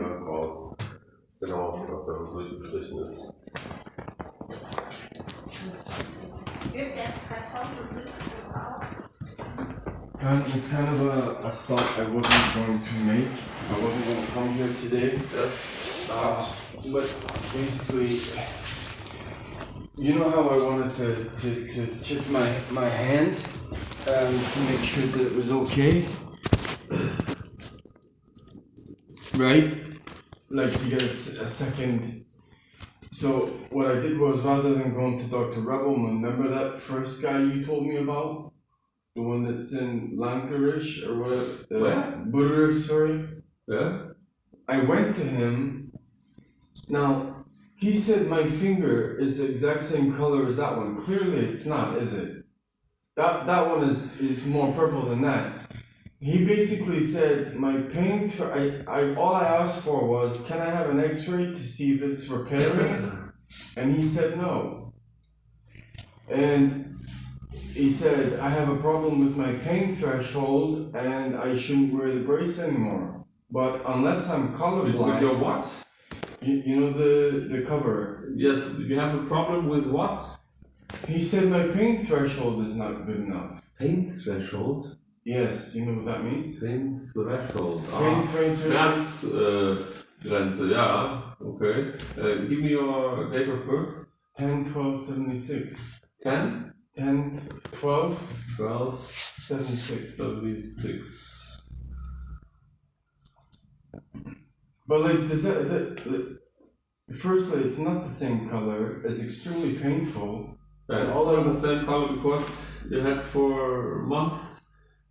ganz raus. Genau, was da so durchgestrichen ist. It's kind of a stop I wasn't going to make. I wasn't going to come here today. But basically, you know how I wanted to check my hand to make sure that it was okay? Right? Like you get a second. So what I did was, rather than going to Dr. Rebelman, remember that first guy you told me about? The one that's in Meerbusch or whatever? Where? Meerbusch, sorry. Yeah? I went to him. Now, he said my finger is the exact same color as that one. Clearly it's not, is it? That one is more purple than that. He basically said my pain, all I asked for was, can I have an x-ray to see if it's repairing? And he said no. And he said, I have a problem with my pain threshold and I shouldn't wear the brace anymore. But unless I'm colorblind... With your what? You know the cover? Yes, you have a problem with what? He said my pain threshold is not good enough. Pain threshold? Yes, you know what that means? Pain threshold. Pain threshold. Schmerzgrenze, yeah, okay. Give me your date of birth. 10/12/76. 10? 10/12/76. 76. But like, does firstly, it's not the same color. It's extremely painful. And all of the same color because you had for months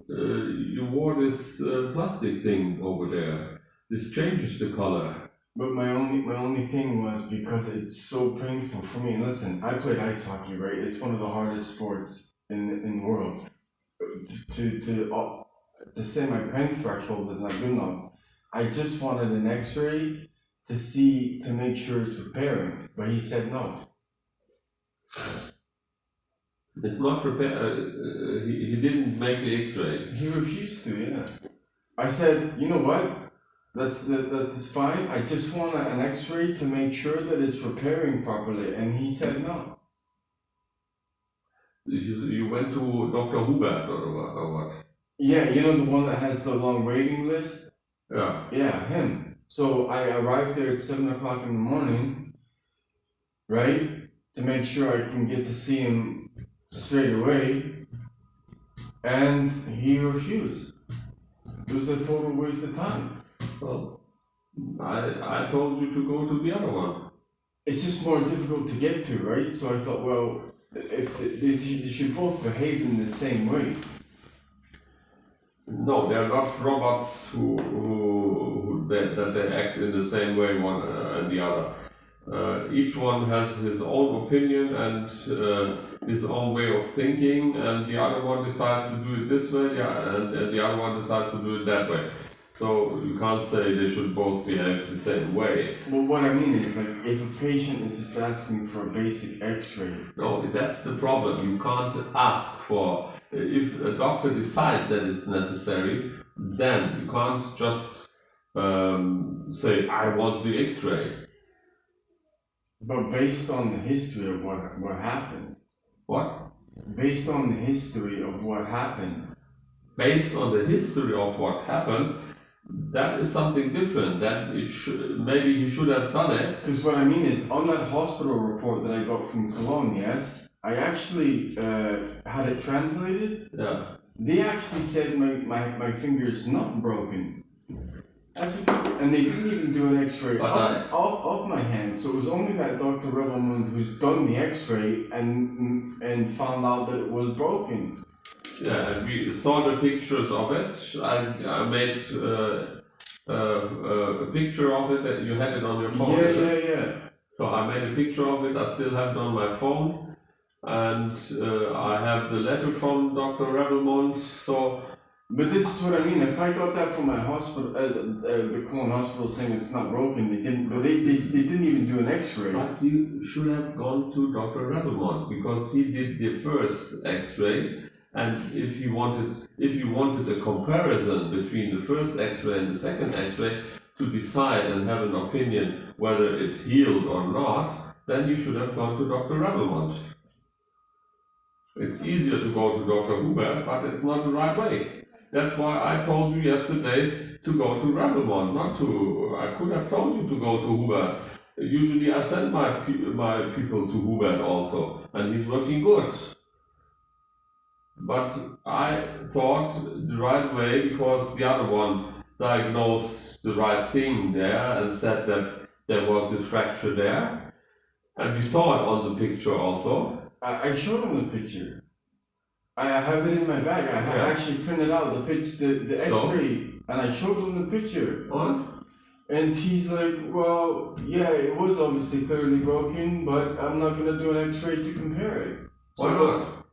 you wore this plastic thing over there. This changes the color. But my only thing was because it's so painful for me. And listen, I played ice hockey, right? It's one of the hardest sports in the world. To say my pain threshold is not good enough. I just wanted an X-ray to make sure it's repairing, but he said no. It's not repair. He didn't make the X-ray. He refused to. Yeah. I said, you know what? That's fine. I just want an X-ray to make sure that it's repairing properly, and he said no. You went to Dr. Hubert or what? Yeah, you know the one that has the long waiting list. Yeah. Yeah, him. So I arrived there at 7 o'clock in the morning, right? To make sure I can get to see him straight away. And he refused. It was a total waste of time. Well, I told you to go to the other one. It's just more difficult to get to, right? So I thought, well, if they should both behave in the same way. No, they are not robots that they act in the same way one and the other. Each one has his own opinion and his own way of thinking, and the other one decides to do it this way, and the other one decides to do it that way. So you can't say they should both behave the same way. Well, what I mean is, like, if a patient is just asking for a basic X-ray. No, that's the problem. You can't ask for. If a doctor decides that it's necessary, then you can't just say, I want the X-ray. But based on the history of what happened. What? Based on the history of what happened. Based on the history of what happened, that is something different. That maybe he should have done it. Because what I mean is, on that hospital report that I got from Cologne, yes, I actually had it translated. Yeah. They actually said my finger is not broken. And they didn't even do an X-ray of my hand. So it was only that Dr. Rebelman who's done the X-ray and found out that it was broken. Yeah, and we saw the pictures of it. I made a picture of it, that you had it on your phone. Yeah. So I made a picture of it. I still have it on my phone, and I have the letter from Dr. Rebelmont. So, but this is what I mean. If I got that from my hospital, the Cologne hospital, saying it's not broken, they didn't. But they didn't even do an X-ray. But you should have gone to Dr. Rebelmont because he did the first X-ray. And if you wanted a comparison between the first X-ray and the second X-ray, to decide and have an opinion whether it healed or not, then you should have gone to Dr. Rebelmont. It's easier to go to Dr. Hubert, but it's not the right way. That's why I told you yesterday to go to Rebelmont, not to. I could have told you to go to Hubert. Usually I send my people to Hubert also, and he's working good. But I thought the right way, because the other one diagnosed the right thing there and said that there was this fracture there, and we saw it on the picture also. I showed him the picture. I have it in my bag. I have actually printed out the picture, the X-ray, and I showed him the picture. What? And he's like, well, yeah, it was obviously clearly broken, but I'm not gonna do an X-ray to compare it. Why not?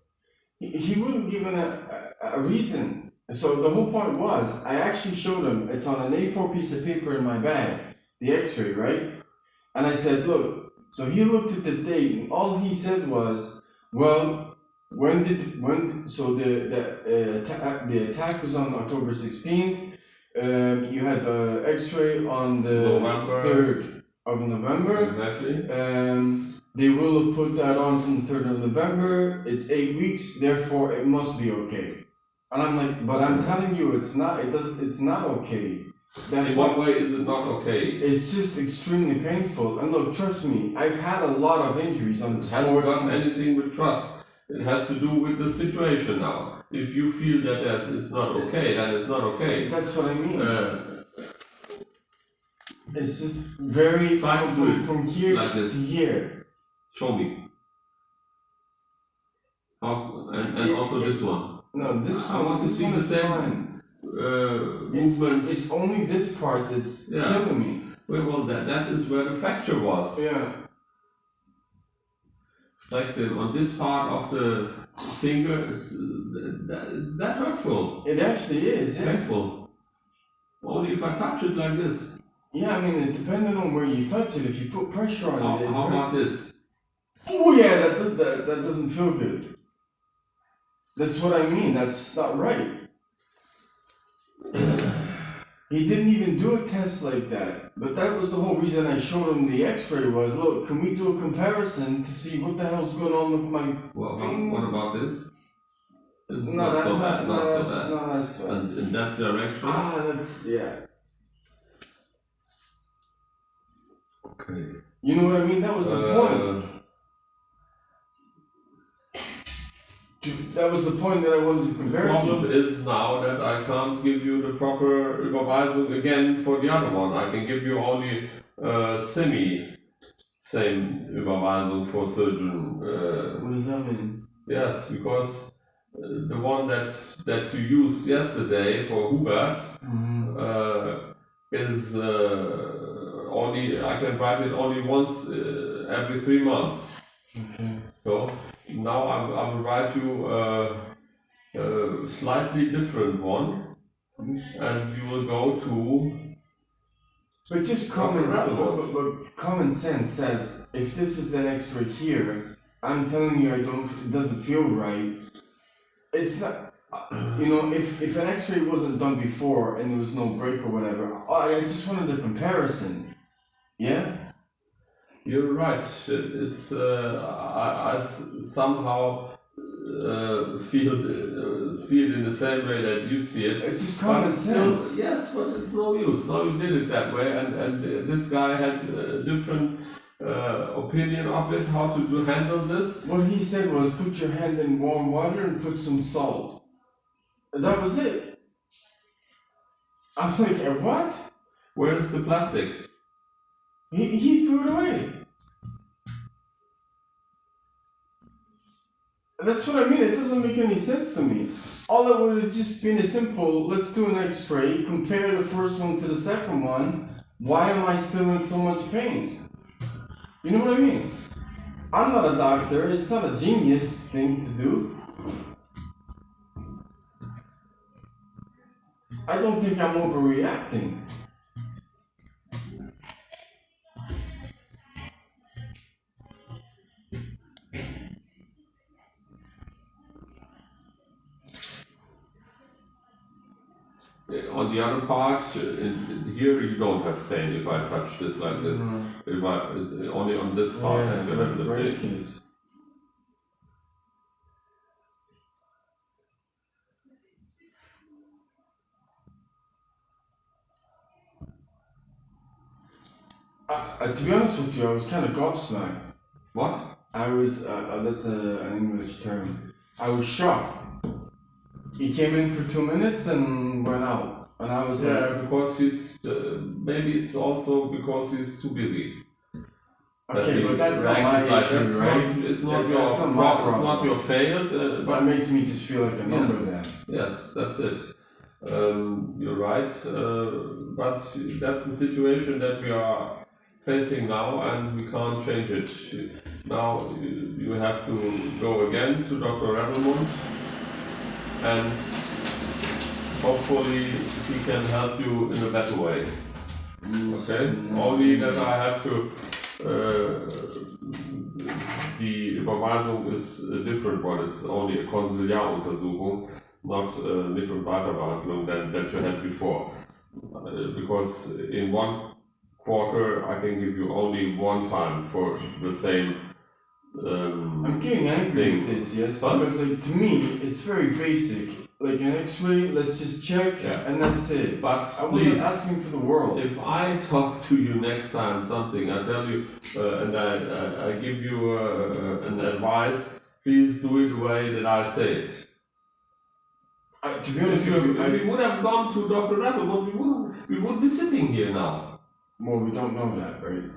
He wouldn't give a reason. So the whole point was, I actually showed him, it's on an A4 piece of paper in my bag, the X-ray, right? And I said, look, so he looked at the date, and all he said was, well, so the attack was on October 16th. You had the X-ray on the 3rd of November. Exactly. They will have put that on from the 3rd of November. It's 8 weeks, therefore it must be okay. And I'm like, but I'm telling you, it's not. It's not okay. In what way is it not okay? It's just extremely painful. And look, trust me, I've had a lot of injuries on the sports. It hasn't got anything with trust. It has to do with the situation now. If you feel that it's not okay, then it's not okay. That's what I mean. It's just very from here like to here. Show me. And also this one. No, this one. I want to see the same movement. It's only this part that's killing me. Well, that is where the fracture was. Yeah. Zeikle, on this part of the finger, it's that hurtful. It actually is, yeah. Painful. Only if I touch it like this. Yeah, I mean, depending on where you touch it, if you put pressure on it. How about this? Oh yeah, that doesn't feel good. That's what I mean. That's not right. He didn't even do a test like that. But that was the whole reason I showed him the X-ray was, look, can we do a comparison to see what the hell's going on with my thing? What about this? It's not so bad. Not as bad. And in that direction? Yeah. Okay. You know what I mean? That was the point. That was the point that I wanted to compare. The problem is now that I can't give you the proper Überweisung again for the other one. I can give you only same Überweisung for surgeon. What does that mean? Yes, because the one that you used yesterday for Hubert is only, I can write it only once every 3 months. Okay. So now I will write you a slightly different one, and you will go to. But just common sense says, if this is the X-ray here, I'm telling you, it doesn't feel right. It's not, if an X-ray wasn't done before and there was no break or whatever, I just wanted a comparison. Yeah? You're right. It's I somehow see it in the same way that you see it. It's just common sense. Yes, but it's no use. Now you did it that way, and this guy had a different opinion of it, how to handle this. What he said was, put your hand in warm water and put some salt. That was it. I'm like, what? Where is the plastic? He threw it away. That's what I mean, it doesn't make any sense to me. All it would have just been a simple, let's do an X-ray, compare the first one to the second one. Why am I still in so much pain? You know what I mean? I'm not a doctor, it's not a genius thing to do. I don't think I'm overreacting. On the other part, here you don't have pain if I touch this like this. It's only on this part that you have the pain. To be honest with you, I was kind of gobsmacked. What? I was, that's an English term. I was shocked. He came in for 2 minutes and went out. And I was like, because he's, maybe it's also because he's too busy. okay, but that's not my issue, right? It's not your problem. It's not your failure. That makes me just feel like a number then. Yes, that's it. You're right. But that's the situation that we are facing now, and we can't change it. Now you have to go again to Dr. Rebelmund, and hopefully he can help you in a better way. Okay? Only that I have to. Die Überweisung is a different one. It's only a Konsiliaruntersuchung, not Mit- und Weiterbehandlung that you had before. Because in 1 quarter I can give you only one time for the same I'm getting angry with this, yes, because like, to me it's very basic. Like an X-ray, let's just check, and that's it. But I wasn't asking for the world. If I talk to you next time something, I tell you, and I give you an advice, please do it the way that I say it. To be honest with you, if we would have gone to Dr. Rebel, we wouldn't be sitting here now. Well, we don't know that, right?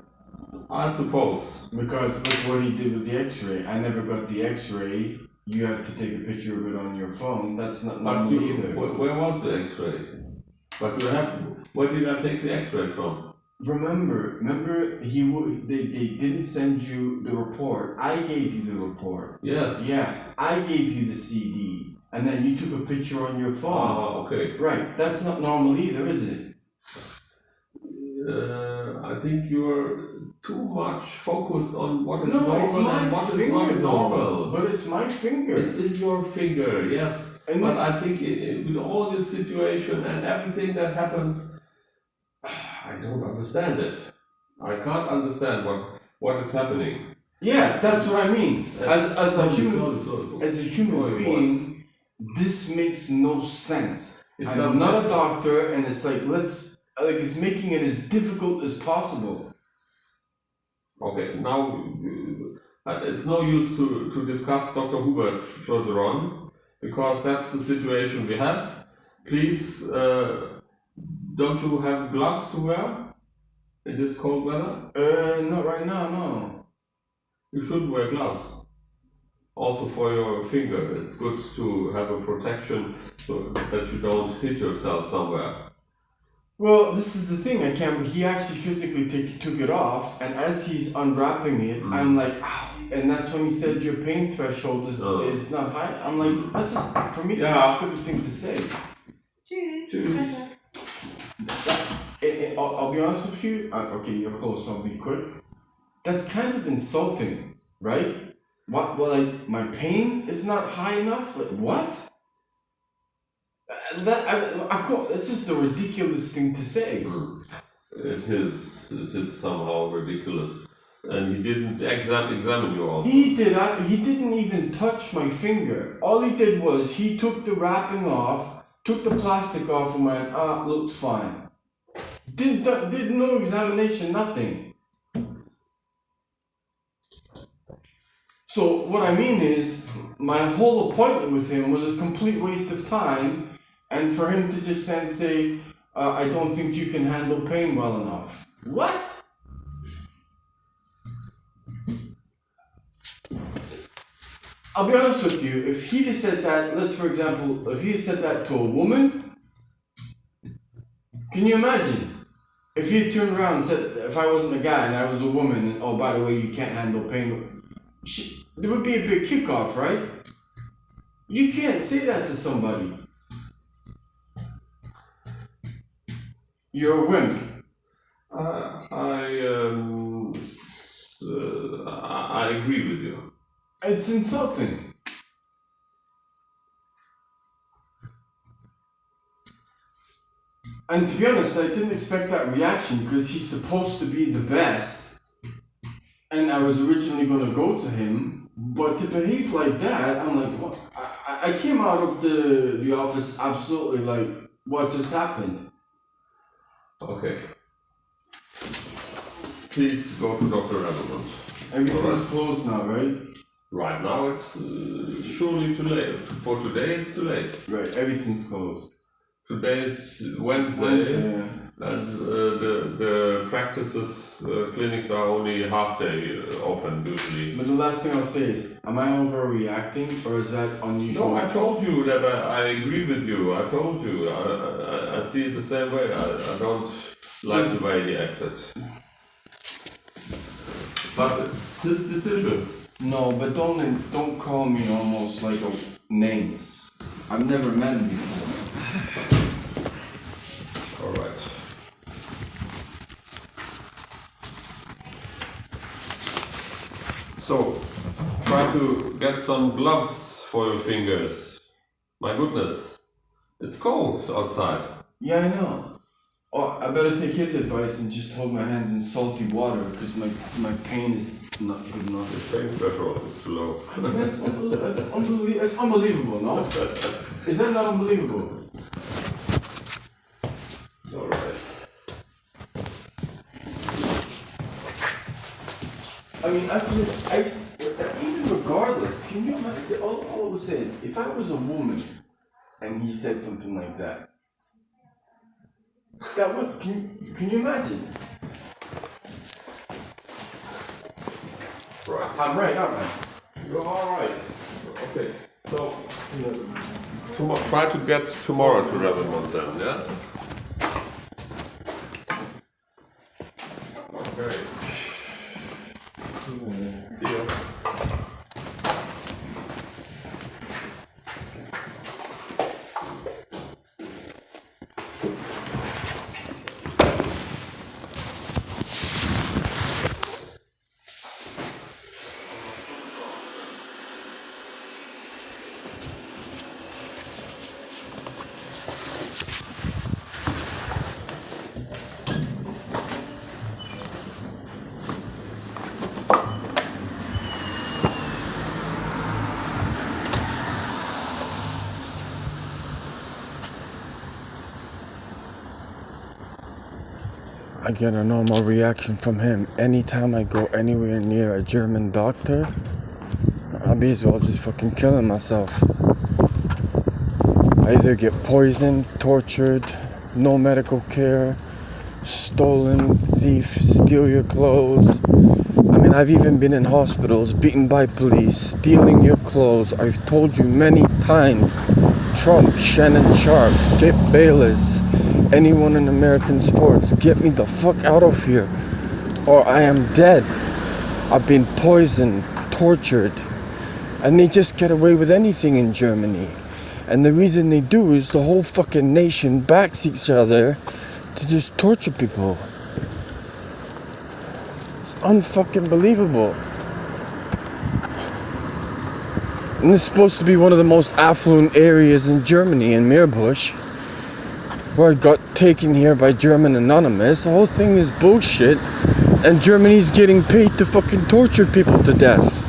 I suppose. Because look what he did with the X-ray. I never got the X-ray. You have to take a picture of it on your phone. That's not normal either. Where was the X-ray? But where did I take the X-ray from? Remember, they didn't send you the report. I gave you the report. Yes. Yeah, I gave you the CD, and then you took a picture on your phone. Ah, okay. Right. That's not normal either, is it? I think you're too much focused on what is normal and what is not normal. But it's my finger. It is your finger, yes. But I think with all this situation and everything that happens, I don't understand it. I can't understand what is happening. Yeah, that's what I mean. As a human being, this makes no sense. I'm not a doctor, and it's like it's making it as difficult as possible. Okay, now it's no use to discuss Dr. Hubert further on, because that's the situation we have. Please, don't you have gloves to wear in this cold weather? Not right now, no. You should wear gloves. Also for your finger, it's good to have a protection so that you don't hit yourself somewhere. Well, this is the thing, he actually physically took it off, and as he's unwrapping it, I'm like, ow. And that's when he said your pain threshold is not high. I'm like, that's just, for me, that's a good thing to say. Cheers. I'll be honest with you, okay, you're close, so I'll be quick. That's kind of insulting, right? What, well, like, my pain is not high enough? Like, what? It's just a ridiculous thing to say. It is somehow ridiculous. And he didn't examine you also. He didn't even touch my finger. All he did was, he took the wrapping off, took the plastic off and went, looks fine. Did no examination, nothing. So what I mean is, my whole appointment with him was a complete waste of time. And for him to just then say, I don't think you can handle pain well enough. What? I'll be honest with you, if he'd have said that, if he had said that to a woman, can you imagine? If he had turned around and said, if I wasn't a guy and I was a woman, and, oh, by the way, you can't handle pain, there would be a big kickoff, right? You can't say that to somebody. You're a wimp. I agree with you. It's insulting. And to be honest, I didn't expect that reaction because he's supposed to be the best. And I was originally gonna go to him, but to behave like that, I'm like, what? I came out of the office absolutely like, what just happened? Okay. Please go to Dr. Ravelmont. Everything's closed now, right? Right now it's surely too late. For today it's too late. Right, everything's closed. Today is Wednesday, and the practices, clinics are only half day open usually. But the last thing I'll say is, am I overreacting or is that unusual? No, I told you that I agree with you. I told you. I see it the same way. I don't like the way he acted. But it's his decision. No, but don't call me almost like names. I've never met him before. Alright. So, try to get some gloves for your fingers. My goodness, it's cold outside. Yeah, I know. Oh, I better take his advice and just hold my hands in salty water because my pain is not good enough. The pain threshold is too low. That's unbelievable, no? Is that not unbelievable? Alright. I mean, even regardless, can you imagine? All I would say is, if I was a woman and he said something like that, that would, can you imagine? Right. I'm right, aren't I? You're alright. Okay. So, try to get tomorrow to Ravelmont then, yeah? Okay. See you. I get a normal reaction from him. Anytime I go anywhere near a German doctor, I'll be as well just fucking killing myself. I either get poisoned, tortured, no medical care, stolen, thief, steal your clothes. I mean, I've even been in hospitals, beaten by police, stealing your clothes. I've told you many times, Trump, Shannon Sharp, Skip Bayless, anyone in American sports, get me the fuck out of here, or I am dead. I've been poisoned, tortured, and they just get away with anything in Germany. And the reason they do is the whole fucking nation backs each other to just torture people. It's unfucking believable. And this is supposed to be one of the most affluent areas in Germany, in Meerbusch, where I got taken here by German Anonymous. The whole thing is bullshit, and Germany's getting paid to fucking torture people to death.